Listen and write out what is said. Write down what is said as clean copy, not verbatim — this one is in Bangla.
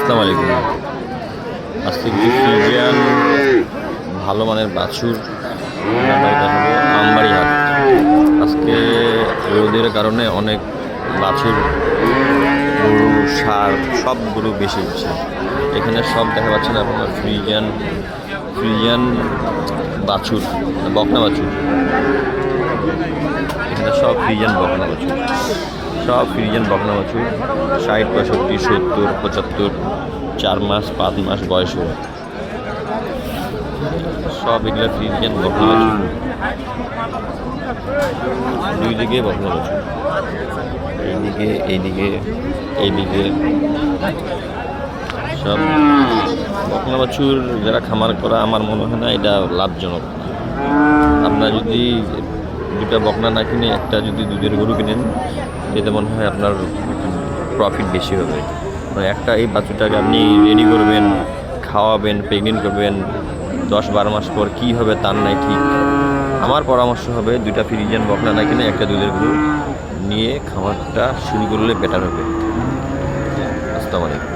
আসসালামু আলাইকুম। আজকে কিছু ফ্রিজিয়ান ভালো মানের বাছুর দেখাবো আমবাড়ি হাট। আজকে রোদের কারণে অনেক বাছুর, গরু, ষাঁড় সব গরু বেশি উঠছে। এখানে সব দেখা পাচ্ছেন আপনার ফ্রিজিয়ান বাছুর, বকনা বাছুর। এখানে সব ফ্রিজিয়ান বকনা বাছুর, সব ফ্রিজিয়ান বকনা বাছুর 60, 65, 70, 75, 4 মাস 5 মাস বয়সে সব এগুলো ফ্রিজিয়ান বকনা বাছুর। দুই দিকে বকনা বাছুর, এইদিকে সব বকনা বাছুর। যারা খামার করা, আমার মনে হয় না এটা লাভজনক। আপনার যদি দুটা বকনা না কিনে একটা যদি দুধের গরু কিনেন, এতে মনে হয় আপনার প্রফিট বেশি হবে। মানে একটা এই বাছুরটাকে আপনি রেডি করবেন, খাওয়াবেন, প্রেগনেন্ট করবেন, 10-12 মাস পর কী হবে তার নাই ঠিক। আমার পরামর্শ হবে দুইটা ফ্রিজিয়ান বকনা না কিনে একটা দুধের গরু নিয়ে খামারটা শুরু করলে বেটার হবে। আসসালামু আলাইকুম।